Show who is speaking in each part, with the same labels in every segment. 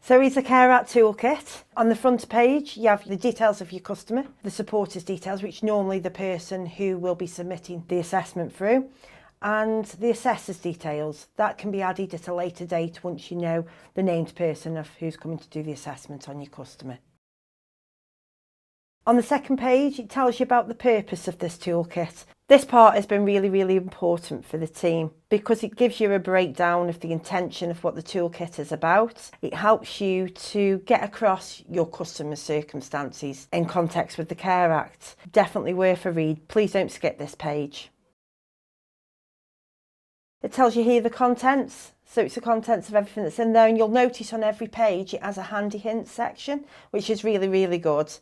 Speaker 1: So here's the Care Act Toolkit. On the front page, you have the details of your customer, the supporters details, which normally the person who will be submitting the assessment through, and the assessor's details. That can be added at a later date once you know the named person of who's coming to do the assessment on your customer. On the second page, it tells you about the purpose of this toolkit. This part has been really important for the team because it gives you a breakdown of the intention of what the toolkit is about. It helps you to get across your customer's circumstances in context with the Care Act. Definitely worth a read. Please don't skip this page. It tells you here the contents. So it's the contents of everything that's in there, and you'll notice on every page it has a handy hints section, which is really good.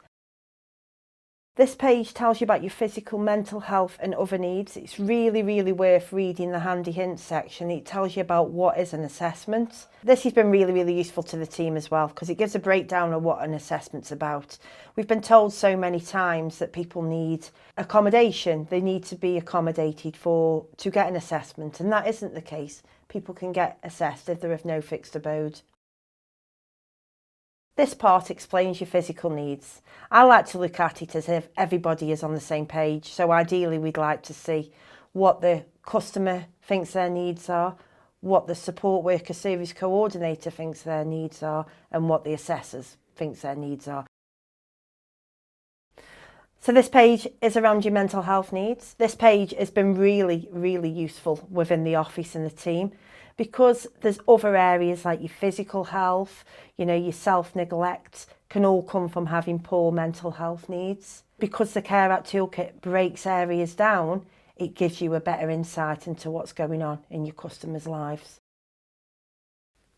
Speaker 1: This page tells you about your physical, mental health and other needs. It's really worth reading the handy hints section. It tells you about what is an assessment. This has been really useful to the team as well because it gives a breakdown of what an assessment's about. We've been told so many times that people need accommodation. They need to be accommodated to get an assessment, and that isn't the case. People can get assessed if they're of no fixed abode. This part explains your physical needs. I like to look at it as if everybody is on the same page. So ideally we'd like to see what the customer thinks their needs are, what the support worker service coordinator thinks their needs are, and what the assessors thinks their needs are. So this page is around your mental health needs. This page has been really useful within the office and the team because there's other areas like your physical health, your self-neglect can all come from having poor mental health needs. Because the Care Act Toolkit breaks areas down, it gives you a better insight into what's going on in your customers' lives.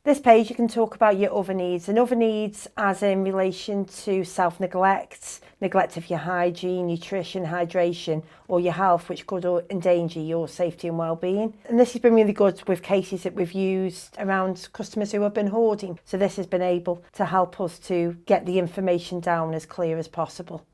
Speaker 1: This page you can talk about your other needs, and other needs as in relation to self-neglect, neglect of your hygiene, nutrition, hydration or your health, which could endanger your safety and well-being. And this has been really good with cases that we've used around customers who have been hoarding. So this has been able to help us to get the information down as clear as possible.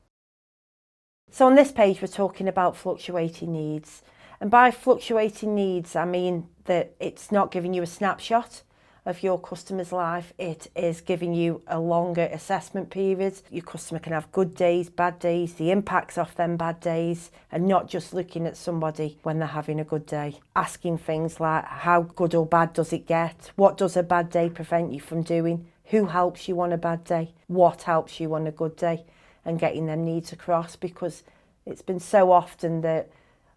Speaker 1: So on this page we're talking about fluctuating needs. And by fluctuating needs I mean that it's not giving you a snapshot of your customer's life. It is giving you a longer assessment period. Your customer can have good days, bad days, the impacts of them bad days, and not just looking at somebody when they're having a good day. Asking things like how good or bad does it get? What does a bad day prevent you from doing? Who helps you on a bad day? What helps you on a good day? And getting them needs across, because it's been so often that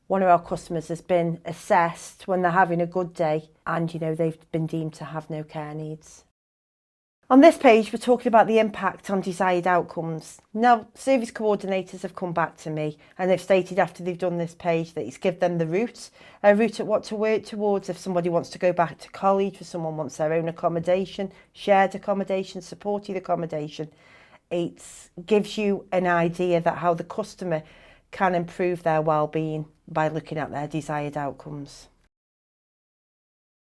Speaker 1: one of our customers has been assessed when they're having a good day and they've been deemed to have no care needs. On this page we're talking about the impact on desired outcomes. Now service coordinators have come back to me and they've stated after they've done this page that it's give them the route at what to work towards if somebody wants to go back to college, if someone wants their own accommodation, shared accommodation, supported accommodation. It gives you an idea that how the customer can improve their well-being by looking at their desired outcomes.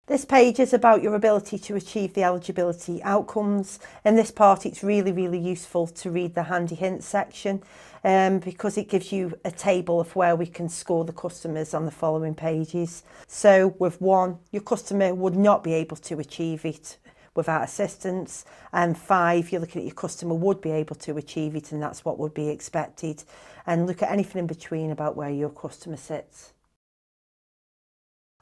Speaker 1: This page is about your ability to achieve the eligibility outcomes. In this part it's really useful to read the handy hints section because it gives you a table of where we can score the customers on the following pages. So with 1, your customer would not be able to achieve it without assistance, and 5, you're looking at your customer would be able to achieve it and that's what would be expected, and look at anything in between about where your customer sits.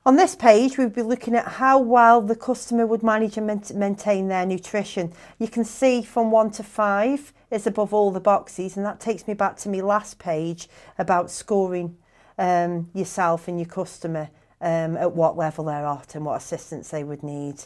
Speaker 1: On this page we'll be looking at how well the customer would manage and maintain their nutrition. You can see from 1 to 5 is above all the boxes, and that takes me back to my last page about scoring yourself and your customer at what level they're at and what assistance they would need.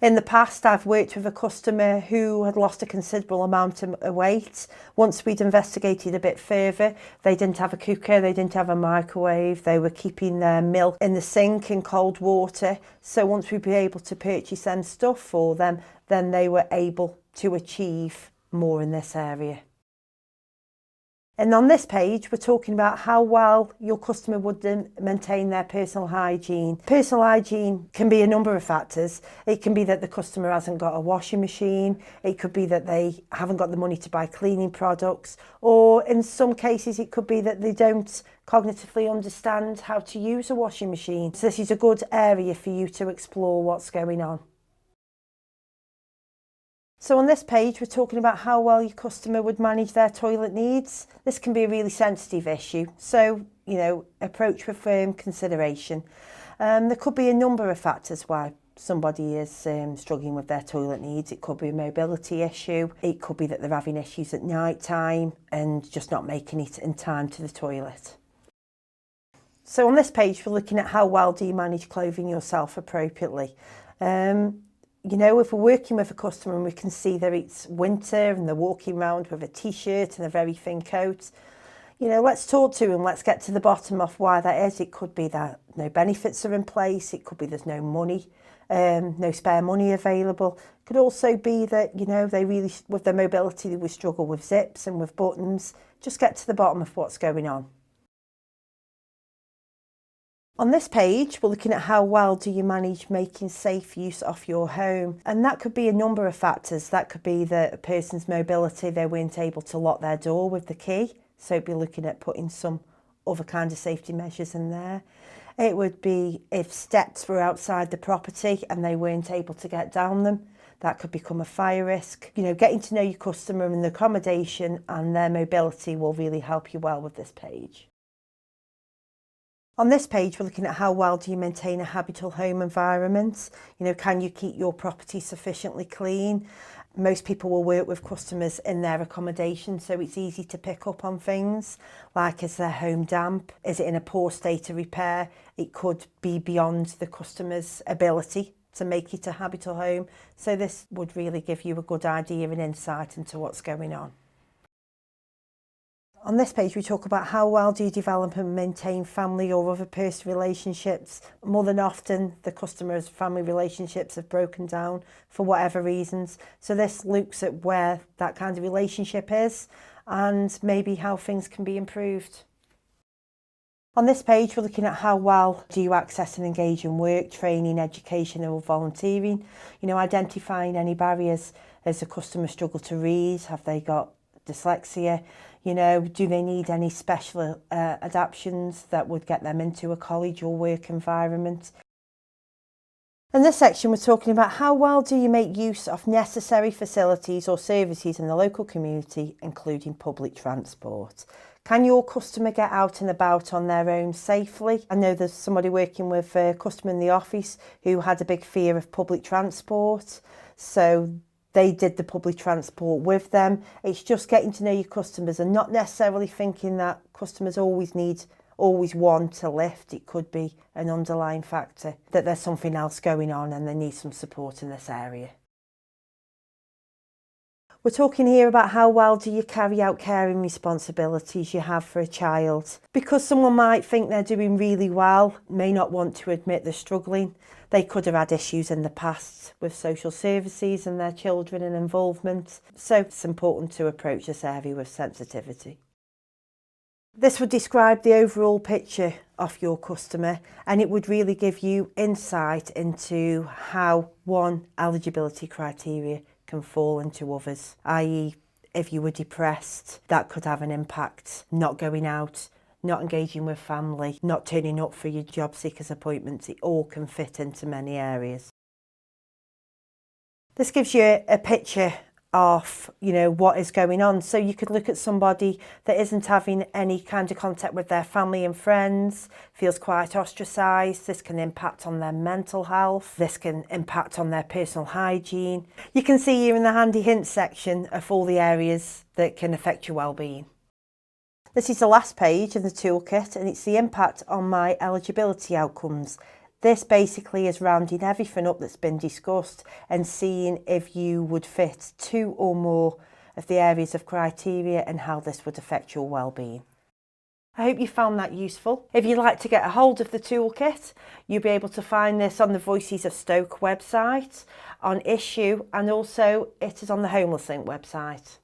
Speaker 1: In the past I've worked with a customer who had lost a considerable amount of weight. Once we'd investigated a bit further, they didn't have a cooker, they didn't have a microwave, they were keeping their milk in the sink in cold water. So once we'd be able to purchase them stuff for them, then they were able to achieve more in this area. And on this page, we're talking about how well your customer would maintain their personal hygiene. Personal hygiene can be a number of factors. It can be that the customer hasn't got a washing machine. It could be that they haven't got the money to buy cleaning products. Or in some cases, it could be that they don't cognitively understand how to use a washing machine. So this is a good area for you to explore what's going on. So on this page, we're talking about how well your customer would manage their toilet needs. This can be a really sensitive issue, so, approach with firm consideration. There could be a number of factors why somebody is struggling with their toilet needs. It could be a mobility issue. It could be that they're having issues at night time and just not making it in time to the toilet. So on this page, we're looking at how well do you manage clothing yourself appropriately. If we're working with a customer and we can see that it's winter and they're walking around with a t-shirt and a very thin coat, let's talk to them, let's get to the bottom of why that is. It could be that no benefits are in place, it could be there's no money, no spare money available. It could also be that, they really, with their mobility, they would struggle with zips and with buttons. Just get to the bottom of what's going on. On this page, we're looking at how well do you manage making safe use of your home. And that could be a number of factors. That could be that a person's mobility, they weren't able to lock their door with the key. So it'd be looking at putting some other kind of safety measures in there. It would be if steps were outside the property and they weren't able to get down them. That could become a fire risk. Getting to know your customer and the accommodation and their mobility will really help you well with this page. On this page, we're looking at how well do you maintain a habitable home environment. Can you keep your property sufficiently clean? Most people will work with customers in their accommodation, so it's easy to pick up on things like, is their home damp? Is it in a poor state of repair? It could be beyond the customer's ability to make it a habitable home. So this would really give you a good idea and insight into what's going on. On this page, we talk about how well do you develop and maintain family or other personal relationships. More than often, the customer's family relationships have broken down for whatever reasons. So this looks at where that kind of relationship is and maybe how things can be improved. On this page, we're looking at how well do you access and engage in work, training, education or volunteering. Identifying any barriers. As a customer struggle to read? Have they got dyslexia? Do they need any special adaptations that would get them into a college or work environment? In this section, we're talking about how well do you make use of necessary facilities or services in the local community, including public transport. Can your customer get out and about on their own safely? I know there's somebody working with a customer in the office who had a big fear of public transport, so they did the public transport with them. It's just getting to know your customers and not necessarily thinking that customers always want a lift. It could be an underlying factor that there's something else going on and they need some support in this area. We're talking here about how well do you carry out caring responsibilities you have for a child. Because someone might think they're doing really well, may not want to admit they're struggling. They could have had issues in the past with social services and their children and involvement. So it's important to approach this area with sensitivity. This would describe the overall picture of your customer, and it would really give you insight into how one eligibility criteria can fall into others, i.e. if you were depressed, that could have an impact. Not going out, not engaging with family, not turning up for your job seekers appointments, it all can fit into many areas. This gives you a picture of, what is going on. So you could look at somebody that isn't having any kind of contact with their family and friends, feels quite ostracised. This can impact on their mental health. This can impact on their personal hygiene. You can see here in the handy hints section of all the areas that can affect your well-being. This is the last page of the toolkit, and it's the impact on my eligibility outcomes. This basically is rounding everything up that's been discussed and seeing if you would fit 2 or more of the areas of criteria and how this would affect your well-being. I hope you found that useful. If you'd like to get a hold of the toolkit, you'll be able to find this on the Voices of Stoke website, on Issue, and also it is on the Homeless Link website.